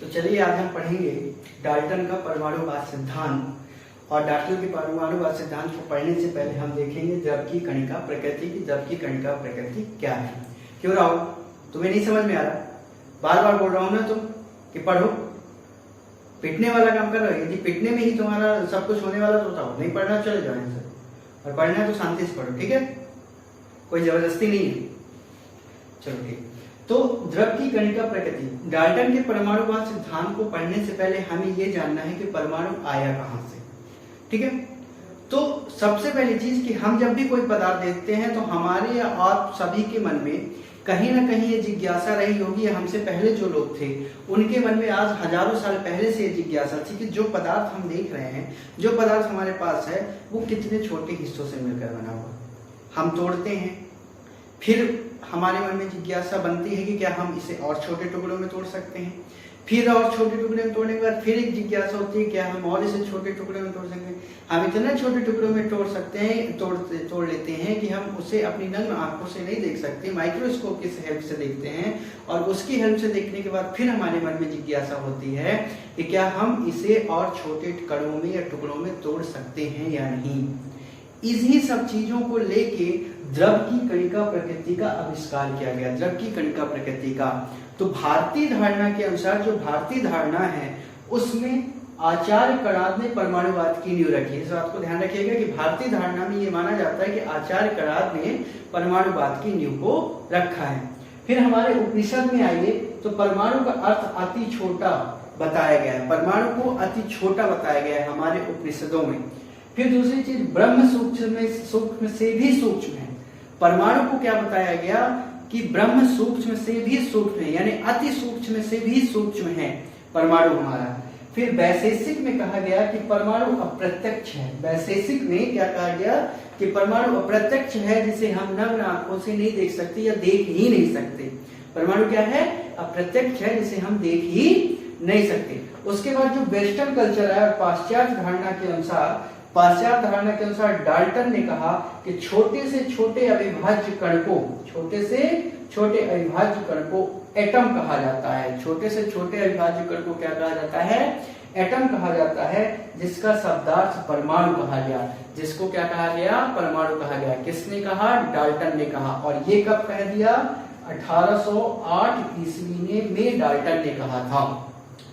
तो चलिए आज हम पढ़ेंगे डाल्टन का परमाणुवाद सिद्धांत। और डाल्टन के परमाणुवाद सिद्धांत को पढ़ने से पहले हम देखेंगे द्रव की कणिका प्रकृति की। द्रव की कणिका प्रकृति क्या है? क्यों राहुल, तुम्हें नहीं समझ में आ रहा? बार बार बोल रहा हूं ना तुम कि पढ़ो, पिटने वाला काम कर रहे हो। यदि पिटने में ही तुम्हारा सब कुछ होने वाला तो बताओ, नहीं पढ़ना चले जाओ यहाँ से, और पढ़ना है तो शांति से पढ़ो, ठीक है? कोई जबरदस्ती नहीं है। चलो ठीक। तो द्रव की कणिका प्रकृति, डाल्टन के परमाणुवाद सिद्धांत को पढ़ने से पहले हमें यह जानना है कि परमाणु आया कहां से, ठीक है? तो सबसे पहली चीज कि हम जब भी कोई पदार्थ देखते हैं तो हमारे या आप सभी के मन में कहीं ना कहीं ये जिज्ञासा रही होगी, या हमसे पहले जो लोग थे उनके मन में आज हजारों साल पहले से ये जिज्ञासा थी कि जो पदार्थ हम देख रहे हैं, जो पदार्थ हमारे पास है, वो कितने छोटे हिस्सों से मिलकर बना हुआ। हम तोड़ते हैं, फिर हमारे मन में जिज्ञासा बनती है कि क्या हम इसे और छोटे टुकड़ों में तोड़ सकते हैं। फिर और छोटे टुकड़े में तोड़ने के बाद फिर एक जिज्ञासा होती है क्या हम और इसे छोटे टुकड़े में तोड़ सकते हैं। हम इतने छोटे टुकड़ों में तोड़ सकते हैं, तोड़ लेते हैं कि हम उसे अपनी नग्न आंखों से नहीं देख सकते, माइक्रोस्कोप की हेल्प से देखते हैं। और उसकी हेल्प से देखने के बाद फिर हमारे मन में जिज्ञासा होती है कि क्या हम इसे और छोटे कणों में या टुकड़ों में तोड़ सकते हैं या नहीं। इन्हीं सब चीजों को लेके द्रव की कणिका प्रकृति का आविष्कार किया गया। द्रव की कणिका प्रकृति का तो भारतीय धारणा के अनुसार, जो भारतीय धारणा है उसमें आचार्य कणाद ने परमाणुवाद की नींव रखी है। इस बात को ध्यान रखिएगा कि भारतीय धारणा में ये माना जाता है कि आचार्य कणाद ने परमाणुवाद की नींव को रखा है। फिर हमारे उपनिषद में आइए तो परमाणु का अर्थ अति छोटा बताया गया है। परमाणु को अति छोटा बताया गया है हमारे उपनिषदों में। फिर दूसरी चीज, ब्रह्म सूक्ष्म से भी सूक्ष्म है। परमाणु को क्या बताया गया कि ब्रह्म सूक्ष्म से भी सूक्ष्म है, यानी अति सूक्ष्म से भी सूक्ष्म है परमाणु हमारा। फिर वैशेषिक में कहा गया कि परमाणु अप्रत्यक्ष है। वैशेषिक में क्या कहा गया कि परमाणु अप्रत्यक्ष है, जिसे हम नग्न आंखों से नहीं देख सकते या देख ही नहीं सकते। परमाणु क्या है? अप्रत्यक्ष है, जिसे हम देख ही नहीं सकते। उसके बाद जो वेस्टर्न कल्चर है और पाश्चात्य धारणा के अनुसार, डाल्टन ने कहा कि छोटे से छोटे अविभाज्य कण को, छोटे से छोटे अविभाज्य कण को एटम कहा जाता है। छोटे से छोटे अविभाज्य कण को क्या कहा जाता है? एटम कहा जाता है, जिसका शब्दार्थ परमाणु कहा गया। जिसको क्या कहा गया? परमाणु कहा गया। किसने कहा? डाल्टन ने कहा। और ये कब कह दिया? 1808 ईस्वी में डाल्टन ने कहा था।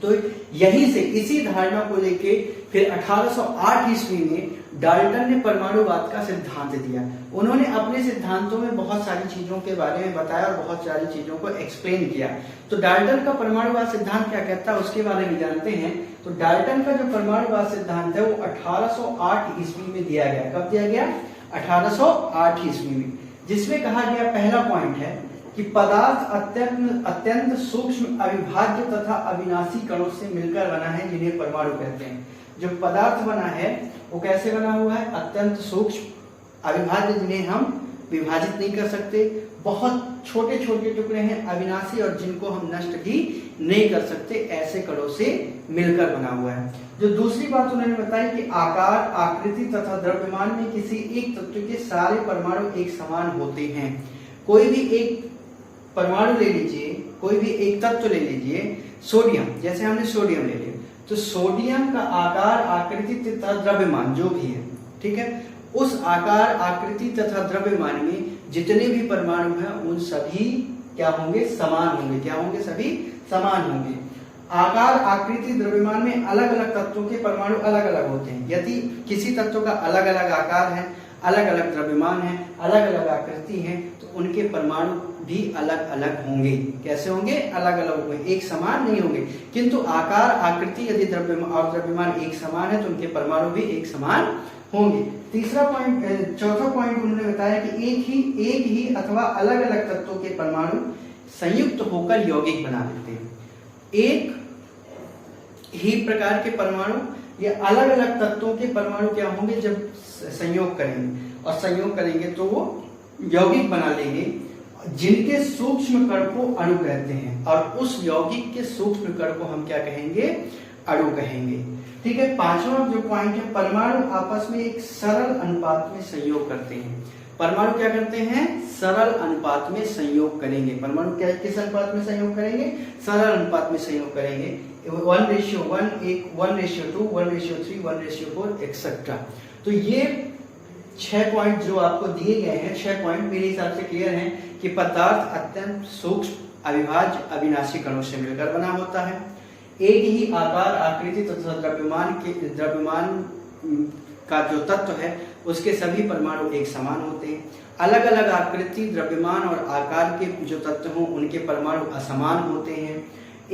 तो यहीं से, इसी धारणा को लेके फिर 1808 ईस्वी में डाल्टन ने परमाणुवाद का सिद्धांत दिया। उन्होंने अपने सिद्धांतों में बहुत सारी चीजों के बारे में बताया और बहुत सारी चीजों को एक्सप्लेन किया। तो डाल्टन का परमाणुवाद सिद्धांत क्या कहता है उसके बारे में जानते हैं। तो डाल्टन का जो परमाणुवाद सिद्धांत है वो 1808 ईस्वी में दिया गया। कब दिया गया? 1808 ईस्वी में, जिसमें कहा गया, पहला पॉइंट है कि पदार्थ अत्यंत सूक्ष्म अविभाज्य तथा अविनाशी कणों से मिलकर बना है, जिन्हें परमाणु कहते हैं। जो पदार्थ बना है वो कैसे बना हुआ है? अत्यंत सूक्ष्म अविभाज्य, जिन्हें हम विभाजित नहीं कर सकते, बहुत छोटे छोटे टुकड़े हैं, अविनाशी, और जिनको हम नष्ट भी नहीं कर सकते, ऐसे कणों से मिलकर बना हुआ है। जो दूसरी बात उन्होंने बताई कि आकार, आकृति तथा द्रव्यमान में किसी एक तत्व के सारे परमाणु एक समान होते हैं। कोई भी एक परमाणु ले लीजिए, कोई भी एक तत्व ले लीजिए, सोडियम, जैसे हमने सोडियम ले लिया, तो सोडियम का आकार, आकृति तथा द्रव्यमान जो भी है, ठीक है, उस आकार, आकृति तथा द्रव्यमान में जितने भी परमाणु हैं उन सभी क्या होंगे? समान होंगे। क्या होंगे? सभी समान होंगे। आकार, आकृति, द्रव्यमान में अलग अलग तत्वों के परमाणु अलग अलग होते हैं। यदि किसी तत्व का अलग अलग आकार है, अलग अलग द्रव्यमान है, अलग अलग आकृति है, तो उनके परमाणु भी अलग अलग होंगे। कैसे होंगे? अलग अलग होंगे, एक समान नहीं होंगे। किंतु आकार, आकृति यदि द्रव्यमान एक समान है तो उनके परमाणु भी एक समान होंगे। चौथा पॉइंट उन्होंने बताया कि एक ही अथवा अलग अलग तत्वों के परमाणु संयुक्त होकर यौगिक बना देते हैं। एक ही प्रकार के परमाणु या अलग अलग तत्वों के परमाणु क्या होंगे? जब संयोग करेंगे, और संयोग करेंगे तो वो यौगिक बना लेंगे, जिनके सूक्ष्म कण को अणु कहते हैं। और उस यौगिक के सूक्ष्म कण को हम क्या कहेंगे? अणु कहेंगे। ठीक है। पांचवा जो पॉइंट है, परमाणु आपस में एक सरल अनुपात में संयोग करते हैं। परमाणु क्या करते हैं, सरल अनुपात में संयोग करेंगे। परमाणु क्या किस अनुपात में संयोग करेंगे, सरल अनुपात में संयोग करेंगे, 1:1, 1:2, 1:3, 1:4 एक्सेट्रा। तो ये 6 पॉइंट जो आपको दिए गए हैं, 6 पॉइंट मेरे हिसाब से क्लियर हैं कि पदार्थ अत्यंत सूक्ष्म, अविभाज्य, अविनाशी कणों से मिलकर बना होता है। एक ही आकार, आकृति तथा द्रव्यमान का जो तत्व है उसके सभी परमाणु एक समान होते हैं। अलग अलग आकृति, द्रव्यमान और आकार के जो तत्व हों उनके परमाणु असमान होते हैं।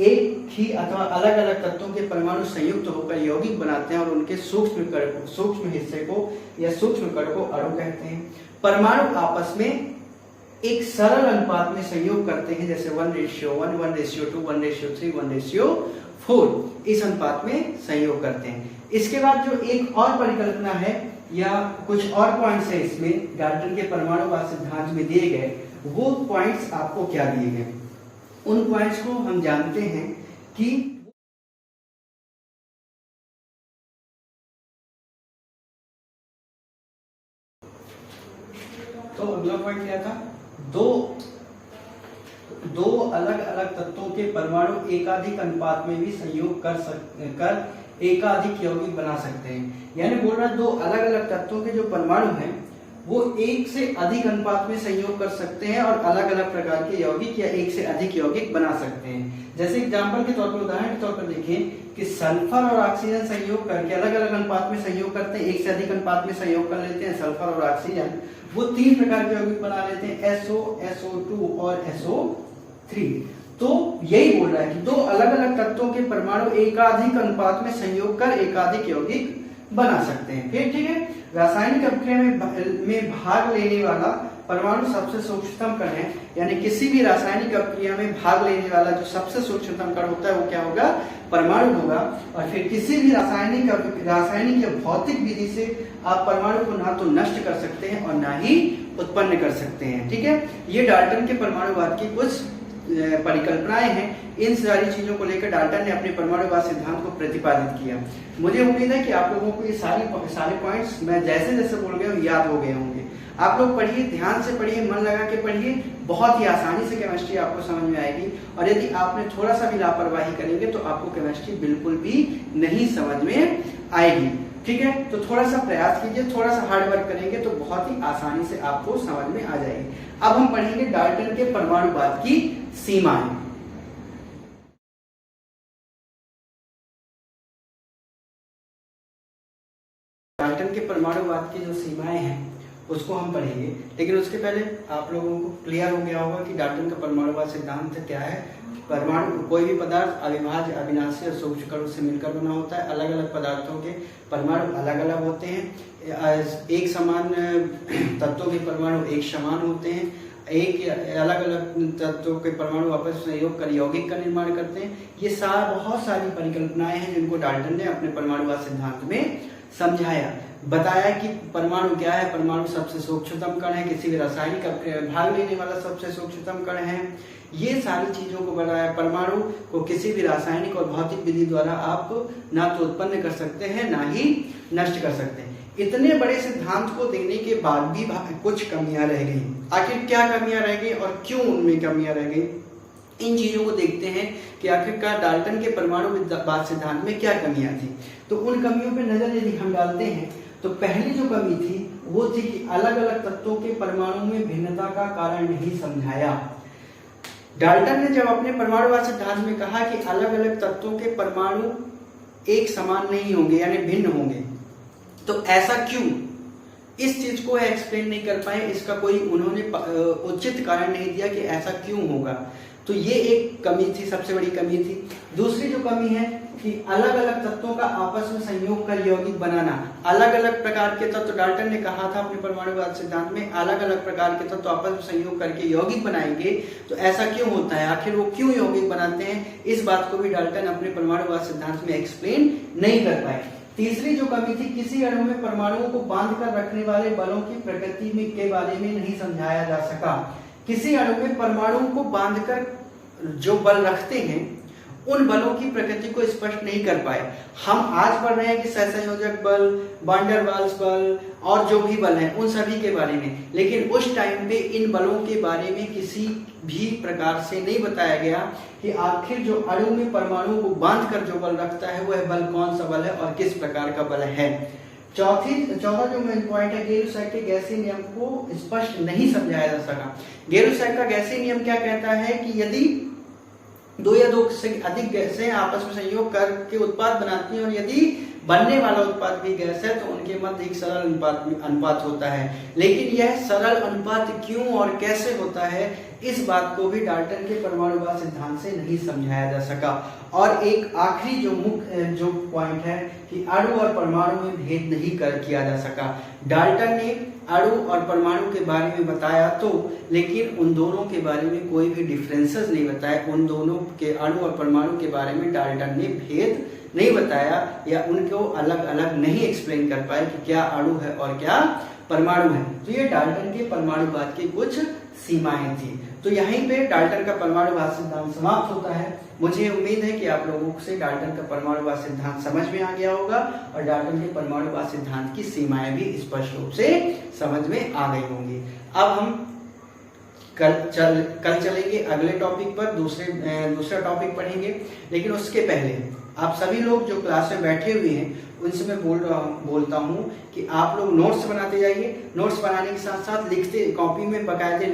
एक ही अथवा अलग अलग तत्वों के परमाणु संयुक्त होकर यौगिक बनाते हैं और उनके सूक्ष्म हिस्से को या सूक्ष्म कण को अणु कहते हैं। परमाणु आपस में एक सरल अनुपात में संयोग करते हैं, जैसे 1:1, 1:2, 1:3, 1:4 इस अनुपात में संयोग करते हैं। इसके बाद जो एक और परिकल्पना है या कुछ और पॉइंट्स है इसमें डाल्टन के परमाणुवाद सिद्धांत में दिए गए, वो पॉइंट्स आपको क्या दिए गए, उन पॉइंट्स को हम जानते हैं कि तो अगला पॉइंट क्या था, दो अलग अलग तत्वों के परमाणु एकाधिक अनुपात में भी संयोग कर एकाधिक यौगिक बना सकते हैं। यानी बोल रहा है दो अलग अलग तत्वों के जो परमाणु हैं वो एक से अधिक अनुपात में संयोग कर सकते हैं और अलग अलग प्रकार के यौगिक या एक से अधिक यौगिक बना सकते हैं। जैसे एग्जांपल के तौर पर, उदाहरण के तौर पर देखें कि सल्फर और ऑक्सीजन संयोग करके अलग अलग अनुपात में संयोग करते हैं, एक से अधिक अनुपात में संयोग कर लेते हैं सल्फर और ऑक्सीजन, वो 3 प्रकार के यौगिक बना लेते हैं, SO, SO2 और SO3। तो यही बोल रहा है कि दो अलग अलग तत्वों के परमाणु एकाधिक अनुपात में संयोग कर एकाधिक यौगिक बना सकते हैं। फिर ठीक है, रासायनिक अभिक्रिया में भाग लेने वाला परमाणु सबसे सूक्ष्मतम कण है, यानी किसी भी रासायनिक अभिक्रिया में भाग लेने वाला जो सबसे सूक्ष्मतम कण होता है वो क्या होगा, परमाणु होगा। और फिर किसी भी रासायनिक या भौतिक विधि से आप परमाणु को ना तो नष्ट कर सकते हैं और ना ही उत्पन्न कर सकते हैं। ठीक है, ये डाल्टन के परमाणुवाद की कुछ परिकल्पनाएं हैं। इन सारी चीजों को लेकर डाल्टन ने अपने परमाणुवाद सिद्धांत को प्रतिपादित किया। मुझे उम्मीद है कि आप लोगों को ये सारे पॉइंट्स मैं जैसे जैसे बोल गया हूँ याद हो गए होंगे। आप लोग पढ़िए, ध्यान से पढ़िए, मन लगा के पढ़िए, बहुत ही आसानी से केमिस्ट्री आपको समझ में आएगी। और यदि आपने थोड़ा सा भी लापरवाही करेंगे तो आपको केमिस्ट्री बिल्कुल भी नहीं समझ में आएगी। ठीक है, तो थोड़ा सा प्रयास कीजिए, थोड़ा सा हार्ड वर्क करेंगे तो बहुत ही आसानी से आपको समझ में आ जाएगी। अब हम पढ़ेंगे डाल्टन के परमाणुवाद की सीमाएं। डाल्टन के परमाणुवाद की जो सीमाएं हैं उसको हम पढ़ेंगे, लेकिन उसके पहले आप लोगों को क्लियर हो गया होगा कि डाल्टन का परमाणुवाद सिद्धांत क्या है। परमाणु, कोई भी पदार्थ अविभाज्य, अविनाशी और सूक्ष्म कणों से मिलकर बना होता है। अलग अलग पदार्थों के परमाणु अलग अलग होते हैं। एक समान तत्वों के परमाणु एक समान होते हैं। एक अलग अलग तत्वों के परमाणु आपस में संयोग कर यौगिक का निर्माण करते हैं। ये बहुत सारी परिकल्पनाएं हैं जिनको डाल्टन ने अपने परमाणुवाद सिद्धांत में समझाया, बताया कि परमाणु क्या है, परमाणु सबसे सूक्ष्मतम कण है, किसी भी रासायनिक अभिक्रिया में भाग लेने वाला सबसे सूक्ष्मतम कण है। ये सारी चीजों को बताया। परमाणु को किसी भी रासायनिक और भौतिक विधि द्वारा आप ना तो उत्पन्न कर सकते हैं ना ही नष्ट कर सकते हैं। इतने बड़े सिद्धांत को देने के बाद भी कुछ कमियां रह गई। आखिर क्या कमियां रह गई और क्यों उनमें कमियां रह गई, इन चीजों को देखते हैं कि आखिरकार डाल्टन के परमाणुवाद सिद्धांत में क्या कमियां थी। तो उन कमियों पर नजर यदि हम डालते हैं तो पहली जो कमी थी वो थी कि अलग अलग तत्वों के परमाणु में भिन्नता का कारण नहीं समझाया। डाल्टन ने जब अपने परमाणुवाद सिद्धांत में कहा कि अलग अलग तत्वों के परमाणु एक समान नहीं होंगे यानी भिन्न होंगे, तो ऐसा क्यों, इस चीज को एक्सप्लेन नहीं कर पाए, इसका कोई उन्होंने उचित कारण नहीं दिया कि ऐसा क्यों होगा। तो ये एक कमी थी, सबसे बड़ी कमी थी। दूसरी जो कमी है कि अलग अलग तत्वों का आपस में संयोग कर यौगिक बनाना। अलग अलग प्रकार के तत्व, डाल्टन ने कहा था अपने परमाणुवाद सिद्धांत में, अलग अलग प्रकार के तत्व आपस में संयोग करके यौगिक बनाएंगे, तो ऐसा क्यों होता है, आखिर वो क्यों यौगिक बनाते हैं, इस बात को भी डाल्टन अपने परमाणुवाद सिद्धांत में एक्सप्लेन नहीं कर पाए। तीसरी जो कमी थी, किसी अणु में परमाणुओं को बांध कर रखने वाले बलों की प्रकृति में के बारे में नहीं समझाया जा सका। किसी अणु में परमाणुओं को बांधकर जो बल रखते हैं उन बलों की प्रकृति को स्पष्ट नहीं कर पाए। हम आज पढ़ रहे हैं कि सहसंयोजक बल, वान डेर वाल्स बल और जो भी बल हैं उन सभी के बारे में, लेकिन उस टाइम पे इन बलों के बारे में किसी भी प्रकार से नहीं बताया गया कि आखिर जो अणु में परमाणु को बांधकर जो बल रखता है वह बल कौन सा बल है और किस प्रकार का बल है। चौथा जो मेन पॉइंट है, गेरुसैक के गैसीय नियम को स्पष्ट नहीं समझाया जा सका। गेरुसैक का गैसीय नियम क्या कहता है कि यदि दो या दो से अधिक गैसें आपस में संयोग करके उत्पाद बनाती हैं और यदि बनने वाला उत्पाद भी गैस है तो उनके मध्य एक सरल अनुपात होता है। लेकिन यह सरल अनुपात क्यों और कैसे होता है, इस बात को भी डाल्टन के परमाणुवाद सिद्धांत से नहीं समझाया जा सका। और एक आखिरी जो मुख्य जो पॉइंट है कि अणु और परमाणु में भेद नहीं किया जा सका। डाल्टन ने अणु और परमाणु के बारे में बताया तो, लेकिन उन दोनों के बारे में कोई भी डिफरेंसेस नहीं बताया। उन दोनों के अणु और परमाणु के बारे में डाल्टन ने भेद नहीं बताया या उनको अलग अलग नहीं एक्सप्लेन कर पाए कि क्या अणु है और क्या परमाणु है। तो ये डाल्टन के परमाणुवाद की कुछ सीमाएं थी। तो यहीं पे डाल्टन का परमाणुवाद सिद्धांत समाप्त होता है। मुझे उम्मीद है कि आप लोगों से डाल्टन का परमाणुवाद सिद्धांत समझ में आ गया होगा और डाल्टन के परमाणुवाद सिद्धांत की सीमाएं भी स्पष्ट रूप से समझ में आ गई होंगी। अब हम कल चलेंगे अगले टॉपिक पर, दूसरा टॉपिक पढ़ेंगे। लेकिन उसके पहले आप सभी लोग जो क्लास में बैठे हुए हैं उनसे मैं बोलता हूँ कि आप लोग नोट्स बनाते जाइए। नोट्स बनाने के साथ साथ लिखते, कॉपी में बकायदे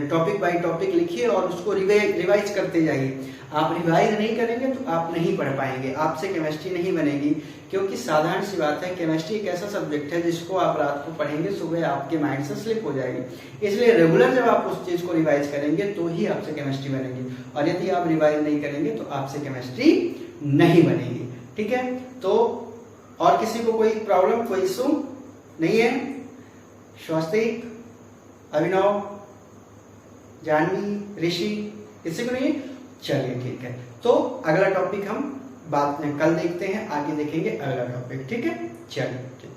टॉपिक बाय टॉपिक लिखिए और उसको रिवाइज करते जाइए। आप रिवाइज नहीं करेंगे तो आप नहीं पढ़ पाएंगे, आपसे केमिस्ट्री नहीं बनेगी। क्योंकि साधारण सी बात है, केमिस्ट्री एक ऐसा सब्जेक्ट है जिसको आप रात को पढ़ेंगे, सुबह आपके माइंड से स्लिप हो जाएगी। इसलिए रेगुलर जब आप उस चीज को रिवाइज करेंगे तो ही आपसे केमिस्ट्री बनेगी, और यदि आप रिवाइज नहीं करेंगे तो आपसे केमिस्ट्री नहीं बनेगी। ठीक है, तो और किसी को कोई प्रॉब्लम, कोई इशू नहीं है? स्वस्तिक, अभिनव, जानवी, ऋषि, किसी को नहीं? चलिए ठीक है, तो अगला टॉपिक हम बाद में कल देखते हैं, आगे देखेंगे अगला टॉपिक। ठीक है, चलिए ठीक।